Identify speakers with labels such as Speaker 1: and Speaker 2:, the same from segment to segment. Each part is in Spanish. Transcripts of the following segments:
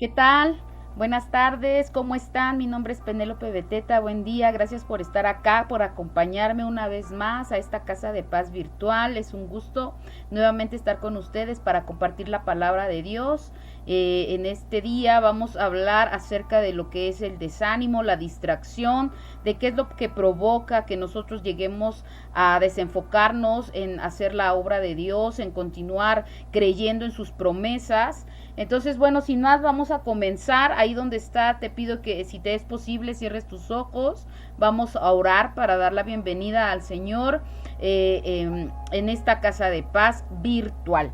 Speaker 1: ¿Qué tal? Buenas tardes, ¿cómo están? Mi nombre es Penélope Beteta, buen día, gracias por estar acá, por acompañarme una vez más a esta casa de paz virtual. Es un gusto nuevamente estar con ustedes para compartir la palabra de Dios. En este día vamos a hablar acerca de lo que es el desánimo, la distracción, de qué es lo que provoca que nosotros lleguemos a desenfocarnos en hacer la obra de Dios, en continuar creyendo en sus promesas. Entonces, bueno, sin más, vamos a comenzar. Ahí donde está, te pido que si te es posible cierres tus ojos. Vamos a orar para dar la bienvenida al Señor en esta casa de paz virtual.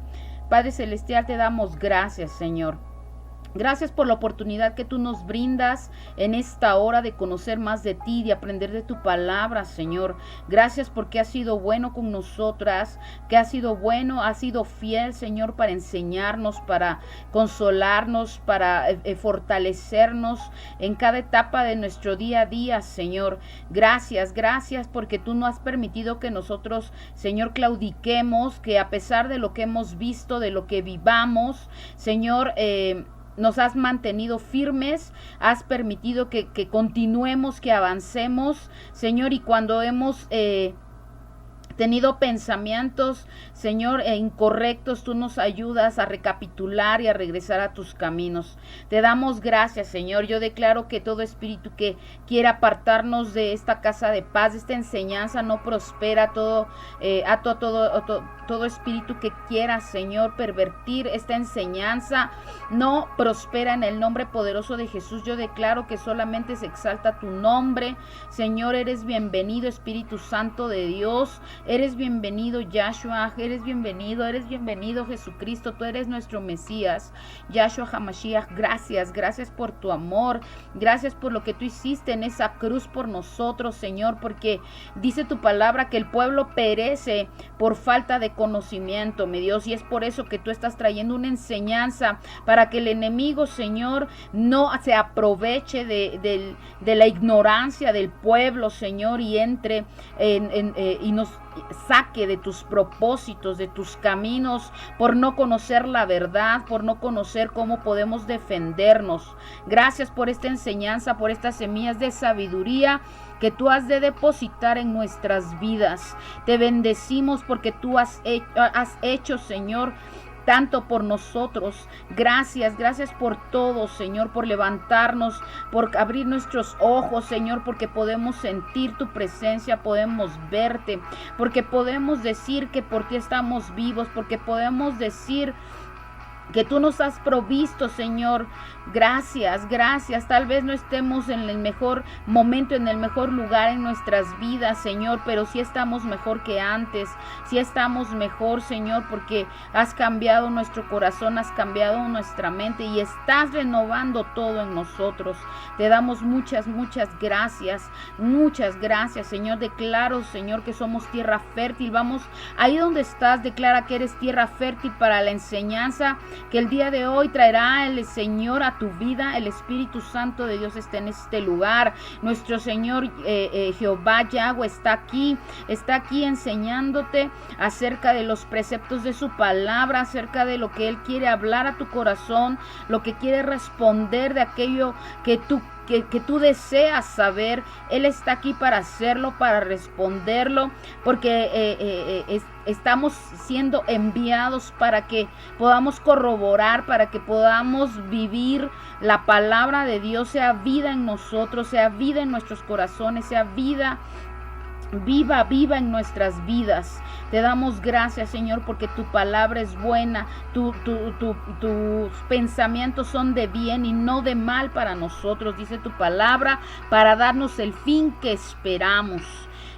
Speaker 1: Padre Celestial, te damos gracias, Señor. Gracias por la oportunidad que tú nos brindas en esta hora de conocer más de ti, de aprender de tu palabra, Señor. Gracias porque has sido bueno con nosotras, que has sido bueno, has sido fiel, Señor, para enseñarnos, para consolarnos, para fortalecernos en cada etapa de nuestro día a día, Señor. Gracias porque tú no has permitido que nosotros, Señor, claudiquemos, que a pesar de lo que hemos visto, de lo que vivamos, Señor, nos has mantenido firmes, has permitido que continuemos, que avancemos, Señor, y cuando hemos tenido pensamientos, Señor, incorrectos, tú nos ayudas a recapitular y a regresar a tus caminos. Te damos gracias, Señor. Yo declaro que todo espíritu que quiera apartarnos de esta casa de paz, de esta enseñanza, no prospera. Todo espíritu que quiera, Señor, pervertir esta enseñanza, no prospera en el nombre poderoso de Jesús. Yo declaro que solamente se exalta tu nombre. Señor, eres bienvenido, Espíritu Santo de Dios. Eres bienvenido, Yahshua, eres bienvenido, Jesucristo, tú eres nuestro Mesías, Yahshua HaMashiach. Gracias por tu amor, gracias por lo que tú hiciste en esa cruz por nosotros, Señor, porque dice tu palabra que el pueblo perece por falta de conocimiento, mi Dios, y es por eso que tú estás trayendo una enseñanza para que el enemigo, Señor, no se aproveche de la ignorancia del pueblo, Señor, y entre y nos saque de tus propósitos, de tus caminos, por no conocer la verdad, por no conocer cómo podemos defendernos. Gracias por esta enseñanza, por estas semillas de sabiduría que tú has de depositar en nuestras vidas. Te bendecimos porque tú has hecho, Señor, tanto por nosotros. Gracias por todo, Señor, por levantarnos, por abrir nuestros ojos, Señor, porque podemos sentir tu presencia, podemos verte, porque podemos decir que por ti estamos vivos, porque podemos decir que tú nos has provisto, Señor. Gracias. Tal vez no estemos en el mejor momento, en el mejor lugar en nuestras vidas, Señor, pero sí estamos mejor que antes. Sí estamos mejor, Señor, porque has cambiado nuestro corazón, has cambiado nuestra mente y estás renovando todo en nosotros. Te damos muchas gracias. Muchas gracias, Señor. Declaro, Señor, que somos tierra fértil. Vamos, ahí donde estás, declara que eres tierra fértil para la enseñanza que el día de hoy traerá el Señor a tu vida. El Espíritu Santo de Dios está en este lugar. Nuestro Señor Jehová Yahweh está aquí enseñándote acerca de los preceptos de su palabra, acerca de lo que Él quiere hablar a tu corazón, lo que quiere responder de aquello que tú deseas saber. Él está aquí para hacerlo, para responderlo, porque estamos siendo enviados para que podamos corroborar, para que podamos vivir la palabra de Dios, sea vida en nosotros, sea vida en nuestros corazones, sea vida viva en nuestras vidas. Te damos gracias, Señor, porque tu palabra es buena, tus pensamientos son de bien y no de mal para nosotros, dice tu palabra, para darnos el fin que esperamos.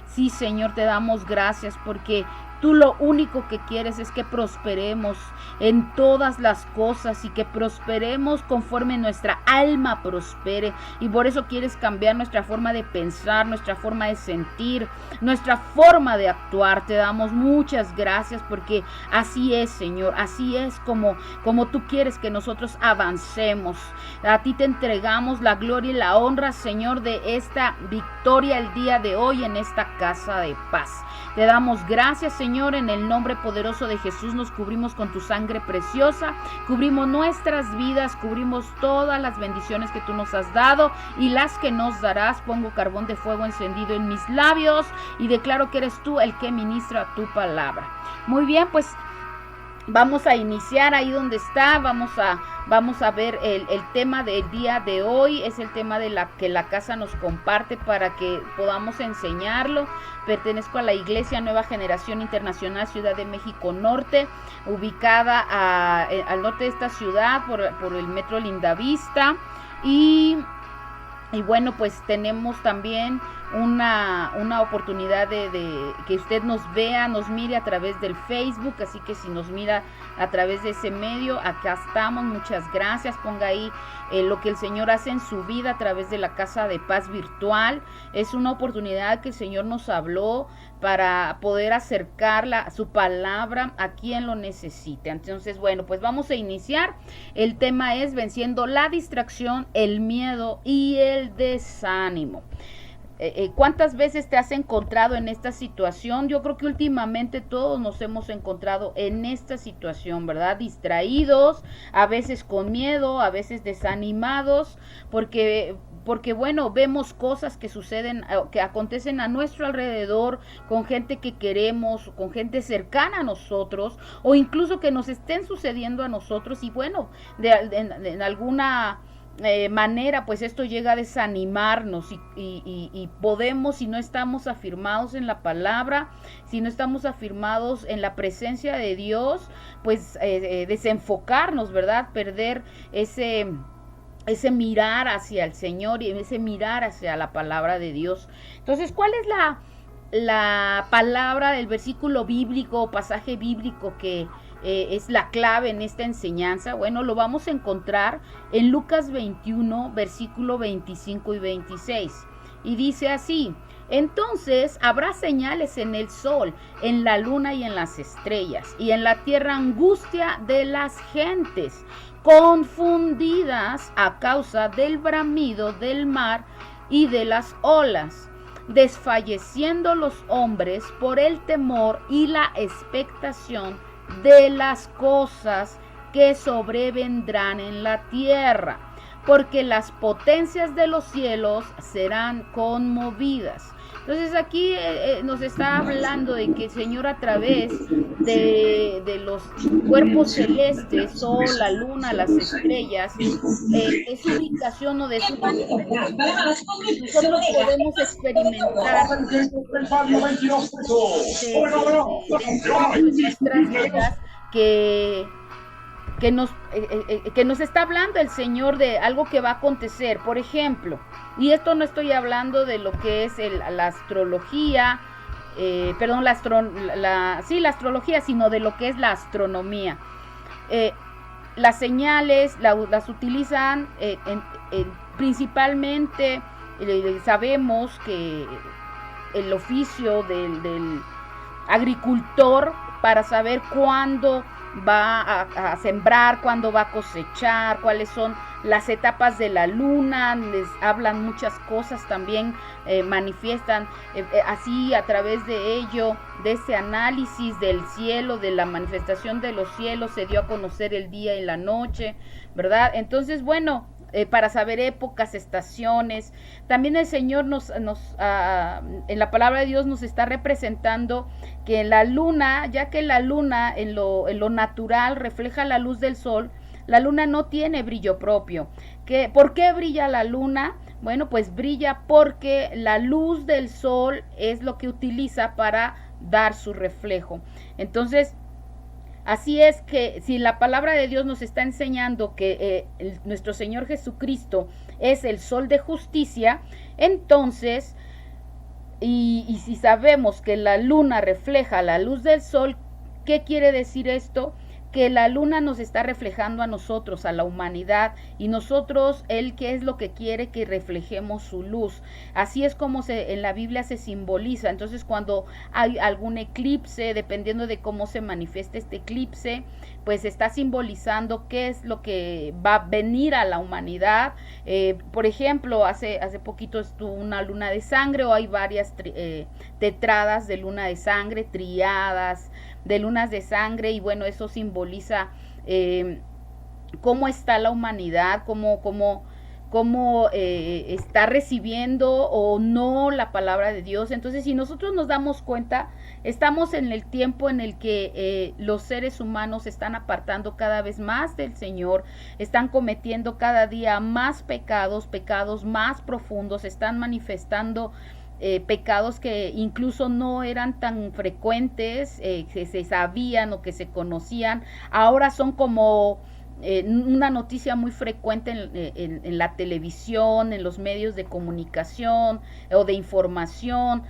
Speaker 1: Sí, Señor, te damos gracias porque tú lo único que quieres es que prosperemos en todas las cosas y que prosperemos conforme nuestra alma prospere. Y por eso quieres cambiar nuestra forma de pensar, nuestra forma de sentir, nuestra forma de actuar. Te damos muchas gracias porque así es, Señor. Así es como tú quieres que nosotros avancemos. A ti te entregamos la gloria y la honra, Señor, de esta victoria el día de hoy en esta casa de paz. Te damos gracias, Señor, Señor, en el nombre poderoso de Jesús nos cubrimos con tu sangre preciosa, cubrimos nuestras vidas, cubrimos todas las bendiciones que tú nos has dado y las que nos darás. Pongo carbón de fuego encendido en mis labios y declaro que eres tú el que ministra tu palabra. Muy bien, pues vamos a iniciar ahí donde está. Vamos a ver el tema del día de hoy. Es el tema de que la casa nos comparte para que podamos enseñarlo. Pertenezco a la Iglesia Nueva Generación Internacional Ciudad de México Norte, ubicada al norte de esta ciudad por el Metro Lindavista. Y bueno, pues tenemos también una oportunidad de que usted nos vea, nos mire a través del Facebook, así que si nos mira a través de ese medio, acá estamos. Muchas gracias. Ponga ahí lo que el Señor hace en su vida a través de la Casa de Paz Virtual. Es una oportunidad que el Señor nos habló para poder acercar su palabra a quien lo necesite. Entonces, bueno, pues vamos a iniciar. El tema es venciendo la distracción, el miedo y el desánimo. ¿Cuántas veces te has encontrado en esta situación? Yo creo que últimamente todos nos hemos encontrado en esta situación, ¿verdad? Distraídos, a veces con miedo, a veces desanimados, porque bueno, vemos cosas que suceden, que acontecen a nuestro alrededor, con gente que queremos, con gente cercana a nosotros, o incluso que nos estén sucediendo a nosotros, y bueno, en alguna manera, pues esto llega a desanimarnos y podemos, si no estamos afirmados en la palabra, si no estamos afirmados en la presencia de Dios, pues desenfocarnos, ¿verdad? Perder ese mirar hacia el Señor y ese mirar hacia la palabra de Dios. Entonces, ¿cuál es la palabra del versículo bíblico o pasaje bíblico que es la clave en esta enseñanza? Bueno, lo vamos a encontrar en Lucas 21, versículo 25 y 26. Y dice así: entonces habrá señales en el sol, en la luna y en las estrellas, y en la tierra angustia de las gentes, confundidas a causa del bramido del mar y de las olas, desfalleciendo los hombres por el temor y la expectación de las cosas que sobrevendrán en la tierra, porque las potencias de los cielos serán conmovidas. Entonces aquí nos está hablando de que el Señor, a través de los cuerpos celestes, sol, la luna, las estrellas, de su ubicación o de su posición, nosotros podemos experimentar de nuestras vidas que nos está hablando el Señor de algo que va a acontecer. Por ejemplo, y esto no estoy hablando de lo que es la astrología, la astrología, sino de lo que es la astronomía. Las señales las utilizan principalmente, sabemos que el oficio del agricultor, para saber cuándo va a sembrar, cuándo va a cosechar, cuáles son las etapas de la luna, les hablan muchas cosas también, manifiestan así a través de ello, de ese análisis del cielo, de la manifestación de los cielos, se dio a conocer el día y la noche, ¿verdad? Entonces, bueno, para saber épocas, estaciones. También el Señor en la palabra de Dios nos está representando que la luna, ya que la luna en lo natural refleja la luz del sol, la luna no tiene brillo propio. ¿Por qué brilla la luna? Bueno, pues brilla porque la luz del sol es lo que utiliza para dar su reflejo. Entonces, así es que si la palabra de Dios nos está enseñando que nuestro Señor Jesucristo es el sol de justicia, entonces, y si sabemos que la luna refleja la luz del sol, ¿qué quiere decir esto? Que la luna nos está reflejando a nosotros, a la humanidad, y nosotros, Él, ¿qué es lo que quiere? Que reflejemos su luz. Así es como en la Biblia se simboliza. Entonces, cuando hay algún eclipse, dependiendo de cómo se manifieste este eclipse, pues está simbolizando qué es lo que va a venir a la humanidad. Por ejemplo, hace poquito estuvo una luna de sangre, o hay varias tetradas de luna de sangre, triadas de lunas de sangre, y bueno, eso simboliza cómo está la humanidad, cómo está recibiendo o no la palabra de Dios. Entonces, si nosotros nos damos cuenta, estamos en el tiempo en el que los seres humanos se están apartando cada vez más del Señor, están cometiendo cada día más pecados más profundos, están manifestando pecados que incluso no eran tan frecuentes, que se sabían o que se conocían, ahora son como una noticia muy frecuente en la televisión, en los medios de comunicación o de información.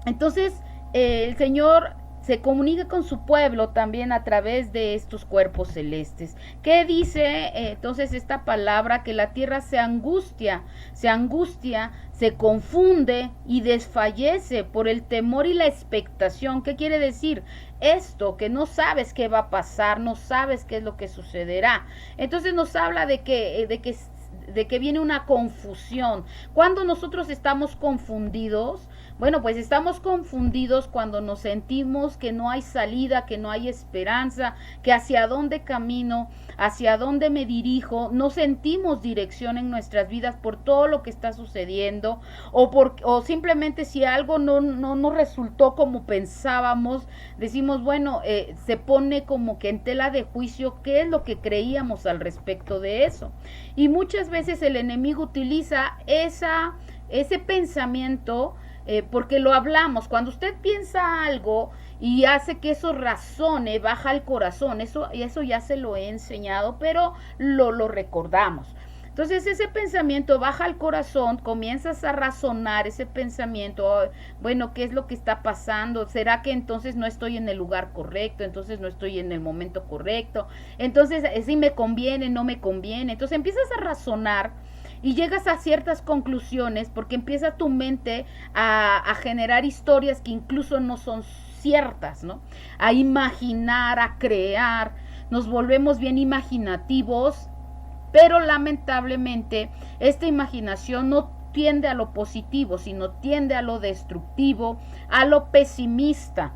Speaker 1: Entonces, el Señor se comunica con su pueblo también a través de estos cuerpos celestes. ¿Qué dice entonces esta palabra? Que la tierra se angustia, se confunde y desfallece por el temor y la expectación. ¿Qué quiere decir? Esto, que no sabes qué va a pasar, no sabes qué es lo que sucederá. Entonces nos habla de que viene una confusión. Cuando nosotros estamos confundidos, bueno, pues estamos confundidos cuando nos sentimos que no hay salida, que no hay esperanza, que hacia dónde camino, hacia dónde me dirijo, no sentimos dirección en nuestras vidas por todo lo que está sucediendo, o simplemente si algo no resultó como pensábamos, decimos, bueno, se pone como que en tela de juicio qué es lo que creíamos al respecto de eso. Y muchas veces el enemigo utiliza ese pensamiento, porque lo hablamos. Cuando usted piensa algo y hace que eso razone, baja al corazón, eso ya se lo he enseñado, pero lo recordamos. Entonces ese pensamiento baja al corazón, comienzas a razonar ese pensamiento, bueno, ¿qué es lo que está pasando? ¿Será que entonces no estoy en el lugar correcto? Entonces no estoy en el momento correcto. Entonces, si me conviene, no me conviene. Entonces empiezas a razonar y llegas a ciertas conclusiones porque empieza tu mente a generar historias que incluso no son ciertas, ¿no? A imaginar, a crear, nos volvemos bien imaginativos, pero lamentablemente esta imaginación no tiende a lo positivo, sino tiende a lo destructivo, a lo pesimista.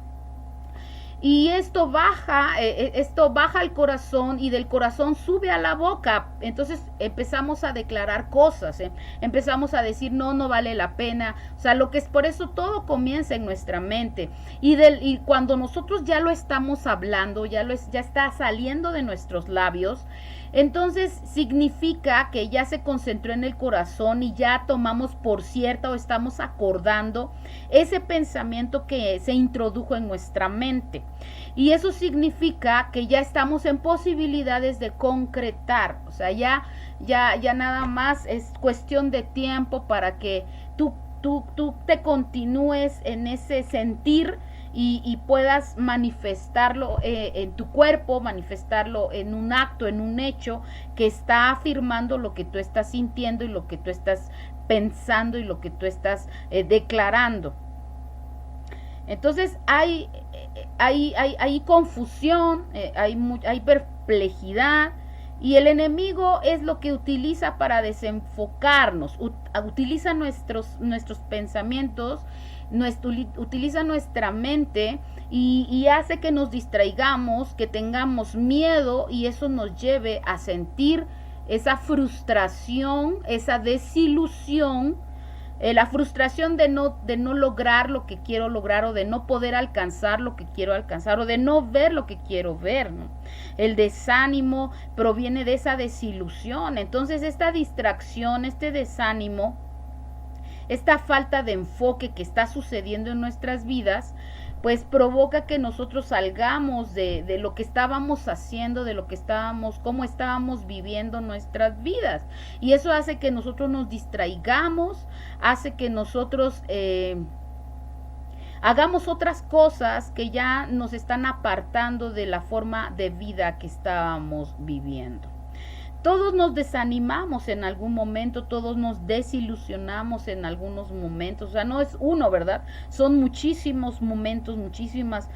Speaker 1: Y esto baja al corazón, y del corazón sube a la boca. Entonces empezamos a declarar cosas, empezamos a decir no vale la pena. O sea, lo que es, por eso todo comienza en nuestra mente. Y cuando nosotros ya lo estamos hablando, ya está saliendo de nuestros labios, entonces significa que ya se concentró en el corazón y ya tomamos por cierta o estamos acordando ese pensamiento que se introdujo en nuestra mente. Y eso significa que ya estamos en posibilidades de concretar. O sea, ya nada más es cuestión de tiempo para que tú te continúes en ese sentir y puedas manifestarlo en tu cuerpo, manifestarlo en un acto, en un hecho que está afirmando lo que tú estás sintiendo y lo que tú estás pensando y lo que tú estás declarando. Entonces hay confusión, hay perplejidad, y el enemigo es lo que utiliza para desenfocarnos, utiliza nuestros pensamientos, utiliza nuestra mente y hace que nos distraigamos, que tengamos miedo, y eso nos lleve a sentir esa frustración, esa desilusión, la frustración de no lograr lo que quiero lograr, o de no poder alcanzar lo que quiero alcanzar, o de no ver lo que quiero ver, ¿no? El desánimo proviene de esa desilusión. Entonces esta distracción, este desánimo, esta falta de enfoque que está sucediendo en nuestras vidas, pues provoca que nosotros salgamos de lo que estábamos haciendo, de lo que cómo estábamos viviendo nuestras vidas. Y eso hace que nosotros nos distraigamos, hace que nosotros hagamos otras cosas que ya nos están apartando de la forma de vida que estábamos viviendo. Todos nos desanimamos en algún momento, todos nos desilusionamos en algunos momentos, o sea, no es uno, ¿verdad? Son muchísimos momentos, muchísimas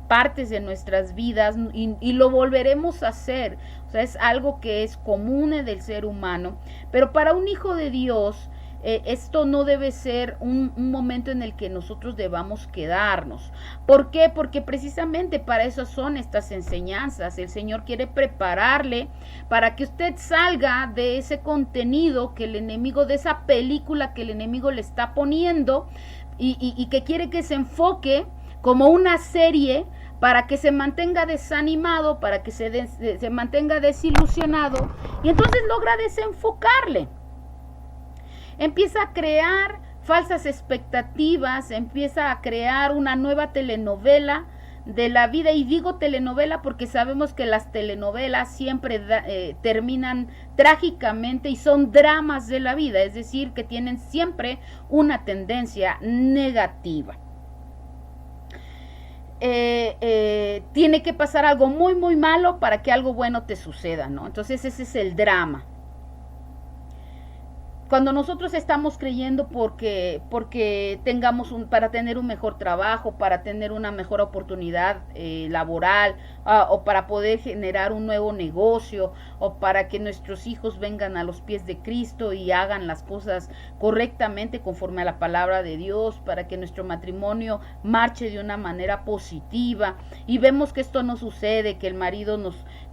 Speaker 1: partes de nuestras vidas y lo volveremos a hacer, o sea, es algo que es común del ser humano, pero para un hijo de Dios, esto no debe ser un momento en el que nosotros debamos quedarnos. ¿Por qué? Porque precisamente para eso son estas enseñanzas. El Señor quiere prepararle para que usted salga de ese contenido que el enemigo, de esa película que el enemigo le está poniendo y que quiere que se enfoque como una serie para que se mantenga desanimado, para que se mantenga desilusionado y entonces logra desenfocarle. Empieza a crear falsas expectativas, empieza a crear una nueva telenovela de la vida, y digo telenovela porque sabemos que las telenovelas siempre terminan trágicamente y son dramas de la vida, es decir, que tienen siempre una tendencia negativa. Tiene que pasar algo muy muy malo para que algo bueno te suceda, ¿no? Entonces ese es el drama. Cuando nosotros estamos creyendo porque tengamos para tener un mejor trabajo, para tener una mejor oportunidad laboral, o para poder generar un nuevo negocio, o para que nuestros hijos vengan a los pies de Cristo y hagan las cosas correctamente conforme a la palabra de Dios, para que nuestro matrimonio marche de una manera positiva, y vemos que esto no sucede, que el marido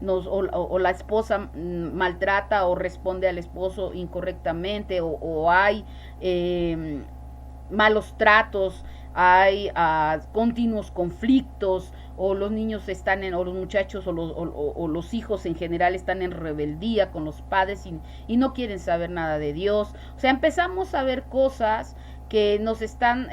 Speaker 1: o la esposa maltrata o responde al esposo incorrectamente, o hay malos tratos, hay continuos conflictos, o los niños o los muchachos o los hijos en general están en rebeldía con los padres y no quieren saber nada de Dios. O sea, empezamos a ver cosas que nos están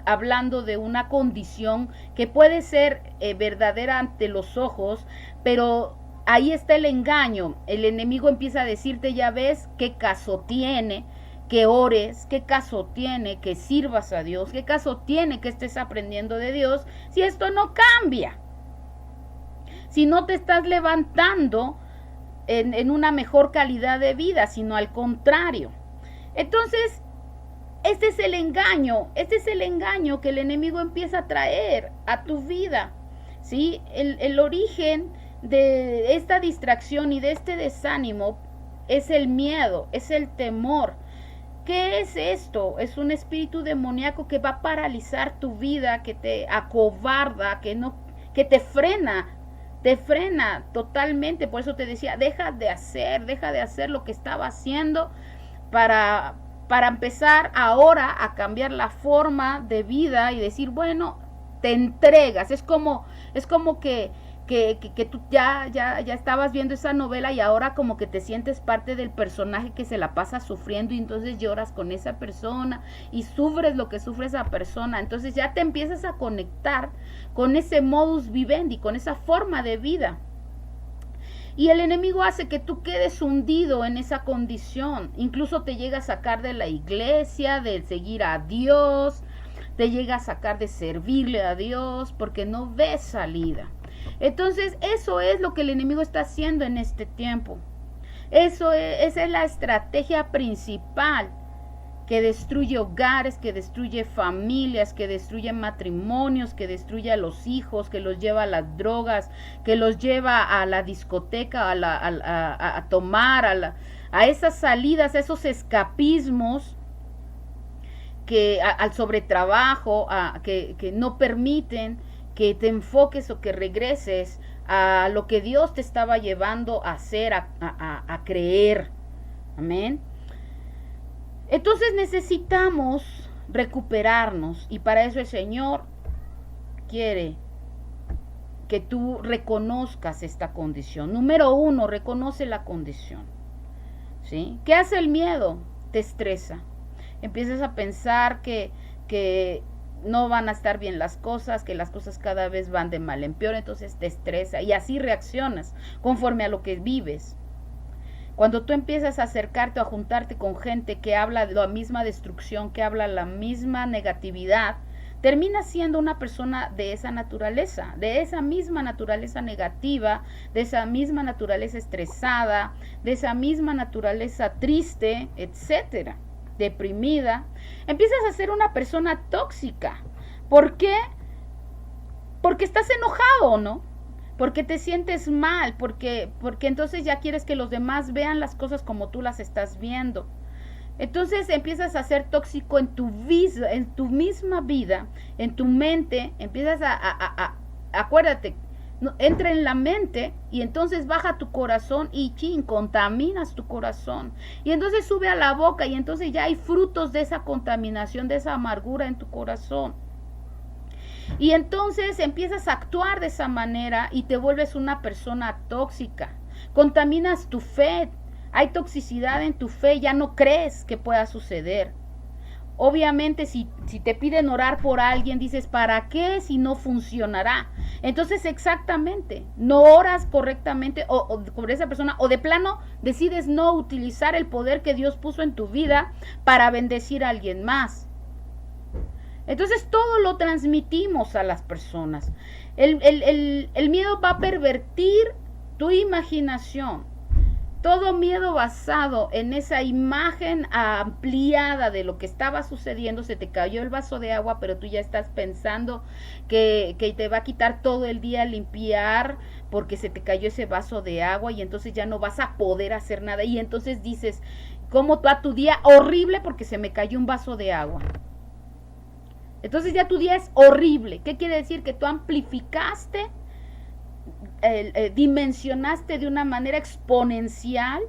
Speaker 1: hablando de una condición que puede ser verdadera ante los ojos, pero ahí está el engaño. El enemigo empieza a decirte, ya ves, qué caso tiene que ores, qué caso tiene que sirvas a Dios, qué caso tiene que estés aprendiendo de Dios si esto no cambia, si no te estás levantando en una mejor calidad de vida, sino al contrario. Entonces, este es el engaño que el enemigo empieza a traer a tu vida, ¿sí? El origen de esta distracción y de este desánimo es el miedo, es el temor. ¿Qué es esto? Es un espíritu demoníaco que va a paralizar tu vida, que te acobarda, que te frena totalmente. Por eso te decía, deja de hacer lo que estaba haciendo para empezar ahora a cambiar la forma de vida y decir, bueno, te entregas. Es como que tú ya estabas viendo esa novela y ahora como que te sientes parte del personaje que se la pasa sufriendo, y entonces lloras con esa persona y sufres lo que sufre esa persona. Entonces ya te empiezas a conectar con ese modus vivendi, con esa forma de vida. Y el enemigo hace que tú quedes hundido en esa condición. Incluso te llega a sacar de la iglesia, de seguir a Dios, te llega a sacar de servirle a Dios porque no ves salida. Entonces eso es lo que el enemigo está haciendo en este tiempo. Esa es la estrategia principal que destruye hogares, que destruye familias, que destruye matrimonios, que destruye a los hijos, que los lleva a las drogas, que los lleva a la discoteca, a tomar, a esas salidas, a esos escapismos, al sobretrabajo, que no permiten que te enfoques o que regreses a lo que Dios te estaba llevando a hacer, a creer. Amén. Entonces necesitamos recuperarnos, y para eso el Señor quiere que tú reconozcas esta condición. Número 1, reconoce la condición, ¿sí? ¿Qué hace el miedo? Te estresa. Empiezas a pensar que no van a estar bien las cosas, que las cosas cada vez van de mal en peor, entonces te estresa y así reaccionas conforme a lo que vives. Cuando tú empiezas a acercarte o a juntarte con gente que habla de la misma destrucción, que habla la misma negatividad, terminas siendo una persona de esa naturaleza, de esa misma naturaleza negativa, de esa misma naturaleza estresada, de esa misma naturaleza triste, etcétera, deprimida. Empiezas a ser una persona tóxica. ¿Por qué? Porque estás enojado, ¿no? Porque te sientes mal, porque entonces ya quieres que los demás vean las cosas como tú las estás viendo. Entonces empiezas a ser tóxico en tu misma vida, en tu mente, empiezas acuérdate, entra en la mente y entonces baja tu corazón y contaminas tu corazón. Y entonces sube a la boca y entonces ya hay frutos de esa contaminación, de esa amargura en tu corazón. Y entonces empiezas a actuar de esa manera y te vuelves una persona tóxica. Contaminas tu fe. Hay toxicidad en tu fe, ya no crees que pueda suceder. Obviamente si te piden orar por alguien, dices, ¿para qué si no funcionará? Entonces exactamente, no oras correctamente o por esa persona, o de plano decides no utilizar el poder que Dios puso en tu vida para bendecir a alguien más. Entonces todo lo transmitimos a las personas. El miedo va a pervertir tu imaginación. Todo miedo basado en esa imagen ampliada de lo que estaba sucediendo. Se te cayó el vaso de agua, pero tú ya estás pensando que te va a quitar todo el día limpiar porque se te cayó ese vaso de agua y entonces ya no vas a poder hacer nada. Y entonces dices, ¿cómo va tu día? Horrible porque se me cayó un vaso de agua. Entonces ya tu día es horrible. ¿Qué quiere decir? Que tú amplificaste, dimensionaste de una manera exponencial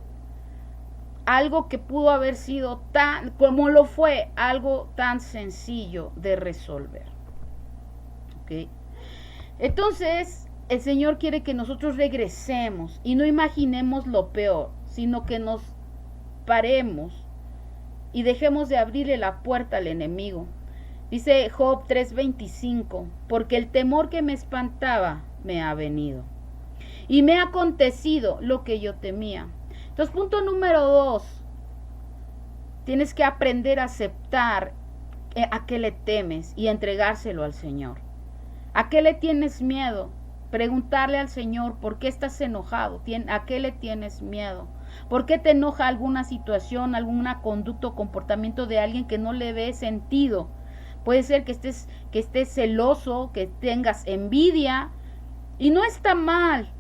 Speaker 1: algo que pudo haber sido tan, como lo fue, algo tan sencillo de resolver. ¿Okay? Entonces, el Señor quiere que nosotros regresemos y no imaginemos lo peor, sino que nos paremos y dejemos de abrirle la puerta al enemigo. Dice Job 3:25, porque el temor que me espantaba me ha venido y me ha acontecido lo que yo temía. Entonces, punto número 2, tienes que aprender a aceptar a qué le temes y entregárselo al Señor. ¿A qué le tienes miedo? Preguntarle al Señor, ¿por qué estás enojado? ¿A qué le tienes miedo? ¿Por qué te enoja alguna situación, alguna conducta o comportamiento de alguien que no le ve sentido? Puede ser que estés celoso, que tengas envidia, y no está mal.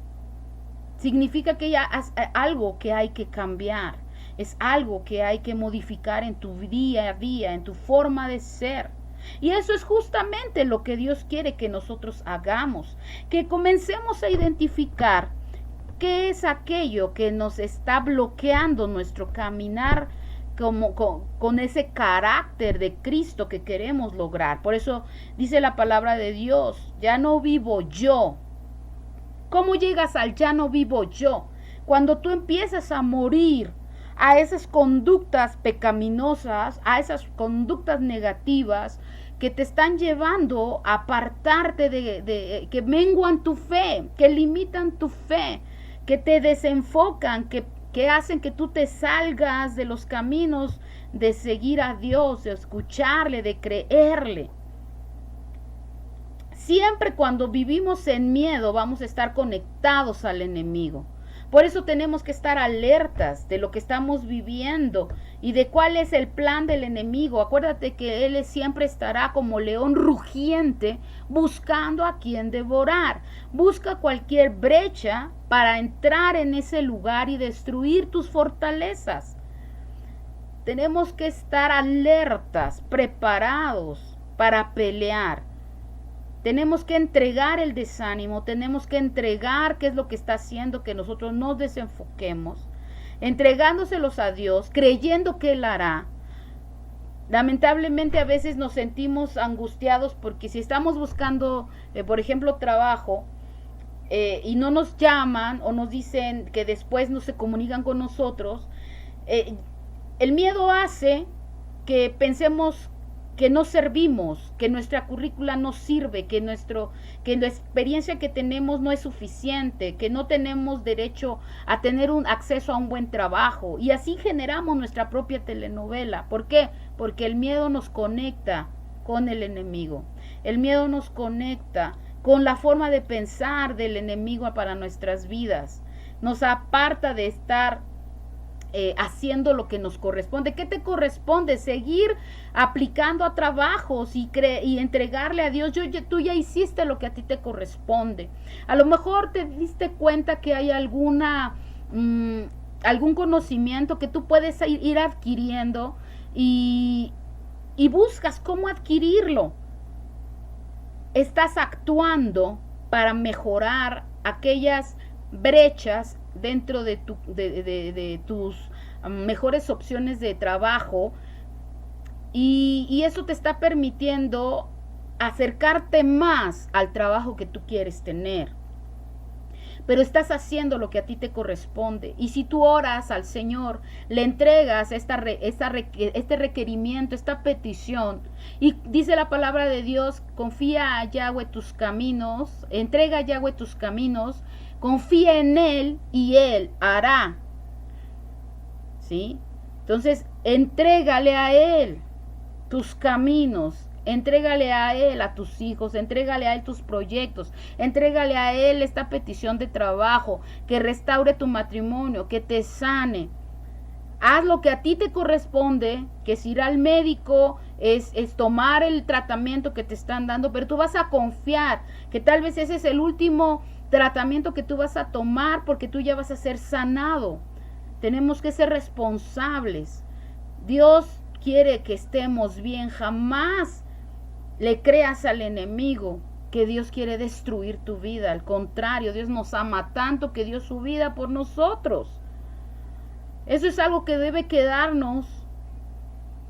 Speaker 1: Significa que ya es algo que hay que cambiar, es algo que hay que modificar en tu día a día, en tu forma de ser. Y eso es justamente lo que Dios quiere que nosotros hagamos, que comencemos a identificar qué es aquello que nos está bloqueando nuestro caminar con ese carácter de Cristo que queremos lograr. Por eso dice la palabra de Dios, ya no vivo yo. ¿Cómo llegas al ya no vivo yo? Cuando tú empiezas a morir a esas conductas pecaminosas, a esas conductas negativas que te están llevando a apartarte que menguan tu fe, que limitan tu fe, que te desenfocan, que hacen que tú te salgas de los caminos de seguir a Dios, de escucharle, de creerle. Siempre cuando vivimos en miedo vamos a estar conectados al enemigo. Por eso tenemos que estar alertas de lo que estamos viviendo y de cuál es el plan del enemigo. Acuérdate que él siempre estará como león rugiente buscando a quien devorar. Busca cualquier brecha para entrar en ese lugar y destruir tus fortalezas. Tenemos que estar alertas, preparados para pelear. Tenemos que entregar el desánimo, tenemos que entregar qué es lo que está haciendo que nosotros nos desenfoquemos, entregándoselos a Dios, creyendo que Él hará. Lamentablemente a veces nos sentimos angustiados porque si estamos buscando, por ejemplo, trabajo y no nos llaman o nos dicen que después no se comunican con nosotros, el miedo hace que pensemos que no servimos, que nuestra currícula no sirve, que la experiencia que tenemos no es suficiente, que no tenemos derecho a tener un acceso a un buen trabajo. Y así generamos nuestra propia telenovela. ¿Por qué? Porque el miedo nos conecta con el enemigo. El miedo nos conecta con la forma de pensar del enemigo para nuestras vidas. Nos aparta de estar haciendo lo que nos corresponde. ¿Qué te corresponde? Seguir aplicando a trabajos y entregarle a Dios. Tú ya hiciste lo que a ti te corresponde. A lo mejor te diste cuenta que hay algún conocimiento que tú puedes ir adquiriendo y buscas cómo adquirirlo. Estás actuando para mejorar aquellas brechas dentro de tus mejores opciones de trabajo, y eso te está permitiendo acercarte más al trabajo que tú quieres tener. Pero estás haciendo lo que a ti te corresponde. Y si tú oras al Señor, le entregas este requerimiento, esta petición, y dice la palabra de Dios, confía a Yahweh tus caminos, entrega a Yahweh tus caminos, confía en Él y Él hará. ¿Sí? Entonces, entrégale a Él tus caminos. Entrégale a Él a tus hijos, entrégale a Él tus proyectos, entrégale a Él esta petición de trabajo, que restaure tu matrimonio, que te sane. Haz lo que a ti te corresponde, que si ir al médico es tomar el tratamiento que te están dando, pero tú vas a confiar que tal vez ese es el último tratamiento que tú vas a tomar, porque tú ya vas a ser sanado. Tenemos que ser responsables. Dios quiere que estemos bien. Jamás le creas al enemigo que Dios quiere destruir tu vida. Al contrario, Dios nos ama tanto que dio su vida por nosotros. Eso es algo que debe quedarnos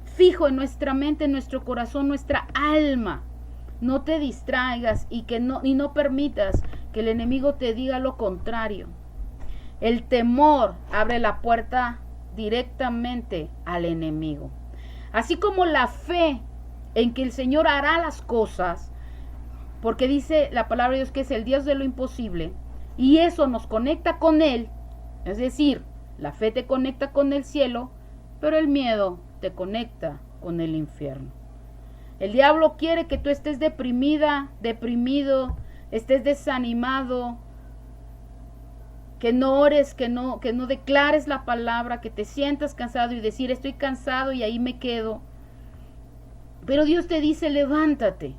Speaker 1: fijo en nuestra mente, en nuestro corazón, nuestra alma. No te distraigas y no permitas que el enemigo te diga lo contrario. El temor abre la puerta directamente al enemigo. Así como la fe en que el Señor hará las cosas, porque dice la palabra de Dios que es el Dios de lo imposible, y eso nos conecta con Él. Es decir, la fe te conecta con el cielo, pero el miedo te conecta con el infierno. El diablo quiere que tú estés deprimida, deprimido, estés desanimado, que no ores, que no declares la palabra, que te sientas cansado y decir estoy cansado y ahí me quedo. Pero Dios te dice levántate.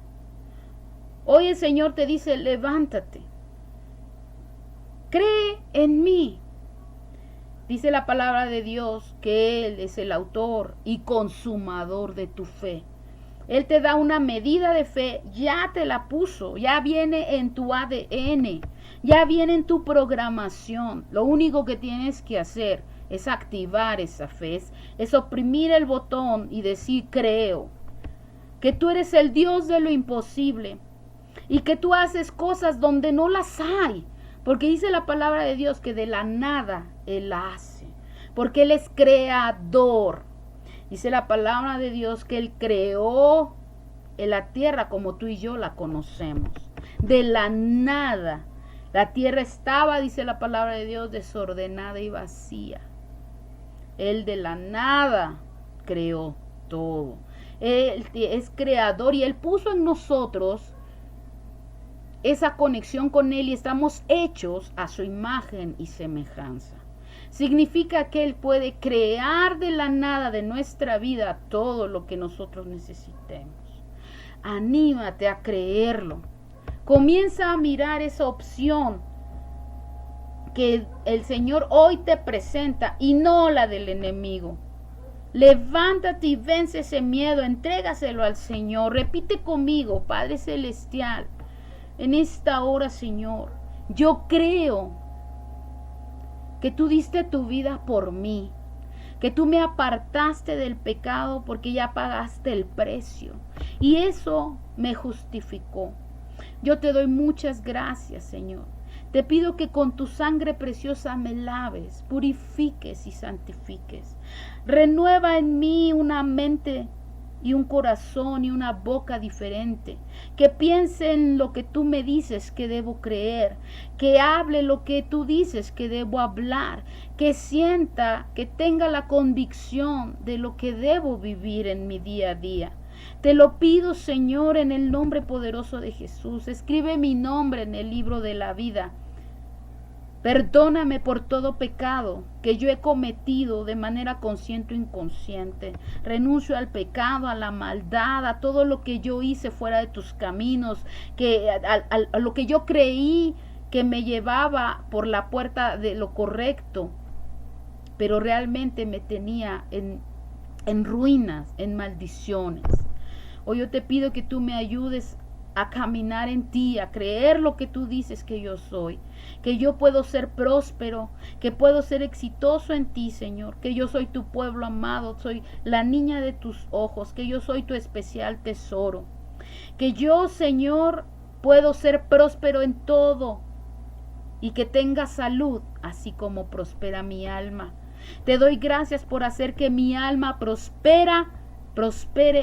Speaker 1: Hoy el Señor te dice levántate. Cree en mí. Dice la palabra de Dios que Él es el autor y consumador de tu fe. Él te da una medida de fe, ya te la puso, ya viene en tu ADN, ya viene en tu programación. Lo único que tienes que hacer es activar esa fe, es oprimir el botón y decir creo. Que tú eres el Dios de lo imposible y que tú haces cosas donde no las hay, porque dice la palabra de Dios que de la nada Él hace, porque Él es creador. Dice la palabra de Dios que Él creó en la tierra como tú y yo la conocemos, de la nada. La tierra estaba, dice la palabra de Dios, desordenada y vacía. Él de la nada creó todo. Él es creador y Él puso en nosotros esa conexión con Él y estamos hechos a su imagen y semejanza. Significa que Él puede crear de la nada de nuestra vida todo lo que nosotros necesitemos. Anímate a creerlo. Comienza a mirar esa opción que el Señor hoy te presenta y no la del enemigo. Levántate y vence ese miedo, entrégaselo al Señor. Repite conmigo, Padre Celestial, en esta hora, Señor, yo creo que tú diste tu vida por mí, que tú me apartaste del pecado porque ya pagaste el precio y eso me justificó. Yo te doy muchas gracias, Señor. Te pido que con tu sangre preciosa me laves, purifiques y santifiques. Renueva en mí una mente y un corazón y una boca diferente. Que piense en lo que tú me dices que debo creer. Que hable lo que tú dices que debo hablar. Que sienta, que tenga la convicción de lo que debo vivir en mi día a día. Te lo pido, Señor, en el nombre poderoso de Jesús. Escribe mi nombre en el libro de la vida. Perdóname por todo pecado que yo he cometido de manera consciente o inconsciente. Renuncio al pecado, a la maldad, a todo lo que yo hice fuera de tus caminos, a lo que yo creí que me llevaba por la puerta de lo correcto, pero realmente me tenía en ruinas, en maldiciones. Hoy yo te pido que tú me ayudes a caminar en ti, a creer lo que tú dices que yo soy, que yo puedo ser próspero, que puedo ser exitoso en ti, Señor, que yo soy tu pueblo amado, soy la niña de tus ojos, que yo soy tu especial tesoro, que yo, Señor, puedo ser próspero en todo y que tenga salud, así como prospera mi alma. Te doy gracias por hacer que mi alma prospere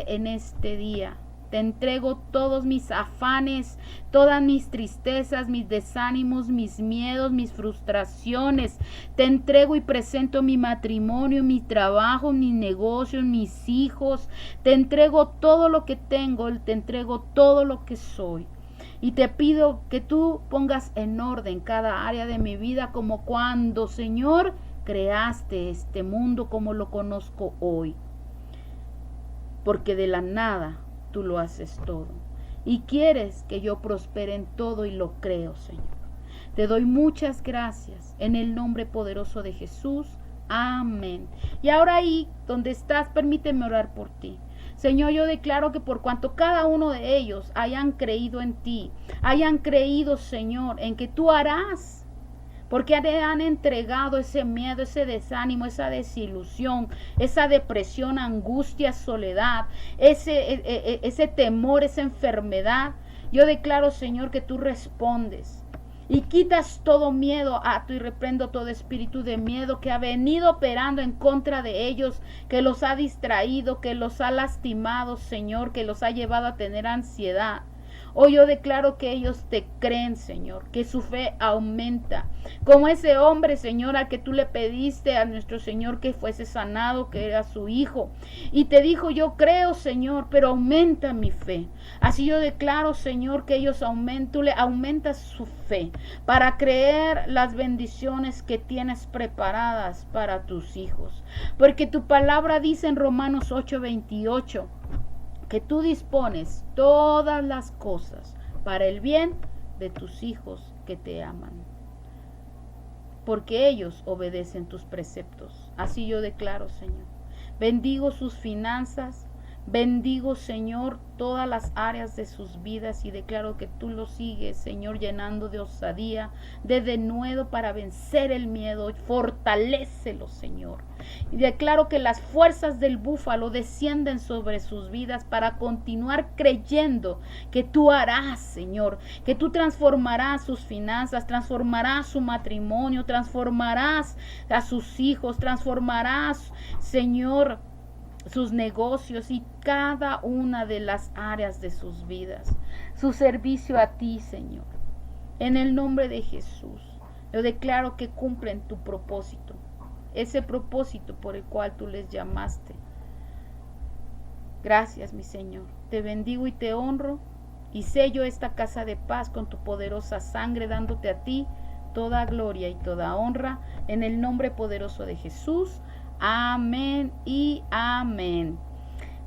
Speaker 1: en este día. Te entrego todos mis afanes, todas mis tristezas, mis desánimos, mis miedos, mis frustraciones. Te entrego y presento mi matrimonio, mi trabajo, mis negocios, mis hijos. Te entrego todo lo que tengo, te entrego todo lo que soy. Y te pido que tú pongas en orden cada área de mi vida, como cuando, Señor, creaste este mundo como lo conozco hoy. Porque de la nada tú lo haces todo. Y quieres que yo prospere en todo y lo creo, Señor. Te doy muchas gracias en el nombre poderoso de Jesús. Amén. Y ahora ahí donde estás, permíteme orar por ti. Señor, yo declaro que por cuanto cada uno de ellos hayan creído en ti, hayan creído, Señor, en que tú harás, porque han entregado ese miedo, ese desánimo, esa desilusión, esa depresión, angustia, soledad, ese temor, esa enfermedad. Yo declaro, Señor, que tú respondes y quitas todo miedo, ato y reprendo todo espíritu de miedo que ha venido operando en contra de ellos, que los ha distraído, que los ha lastimado, Señor, que los ha llevado a tener ansiedad. Hoy yo declaro que ellos te creen, Señor, que su fe aumenta. Como ese hombre, Señor, al que tú le pediste a nuestro Señor que fuese sanado, que era su hijo. Y te dijo, yo creo, Señor, pero aumenta mi fe. Así yo declaro, Señor, que ellos tú le aumentas su fe para creer las bendiciones que tienes preparadas para tus hijos. Porque tu palabra dice en Romanos 8:28, que tú dispones todas las cosas para el bien de tus hijos que te aman, porque ellos obedecen tus preceptos. Así yo declaro, Señor. Bendigo sus finanzas, bendigo, Señor, todas las áreas de sus vidas y declaro que tú los sigues, Señor, llenando de osadía, de denuedo para vencer el miedo. Fortalécelos, Señor. Y declaro que las fuerzas del búfalo descienden sobre sus vidas para continuar creyendo que tú harás, Señor, que tú transformarás sus finanzas, transformarás su matrimonio, transformarás a sus hijos, transformarás, Señor, sus negocios y cada una de las áreas de sus vidas, su servicio a ti, Señor. En el nombre de Jesús, yo declaro que cumplen tu propósito, ese propósito por el cual tú les llamaste. Gracias, mi Señor. Te bendigo y te honro y sello esta casa de paz con tu poderosa sangre, dándote a ti toda gloria y toda honra en el nombre poderoso de Jesús. Amén y amén.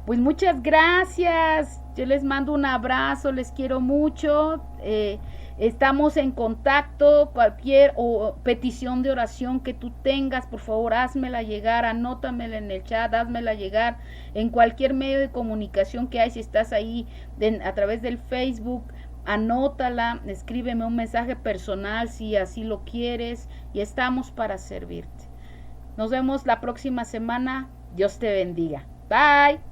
Speaker 1: Pues muchas gracias. Yo les mando un abrazo, les quiero mucho. Estamos en contacto. Cualquier petición de oración que tú tengas, por favor, házmela llegar, anótamela en el chat, házmela llegar en cualquier medio de comunicación que hay. Si estás ahí a través del Facebook, anótala, escríbeme un mensaje personal si así lo quieres y estamos para servirte. Nos vemos la próxima semana. Dios te bendiga. Bye.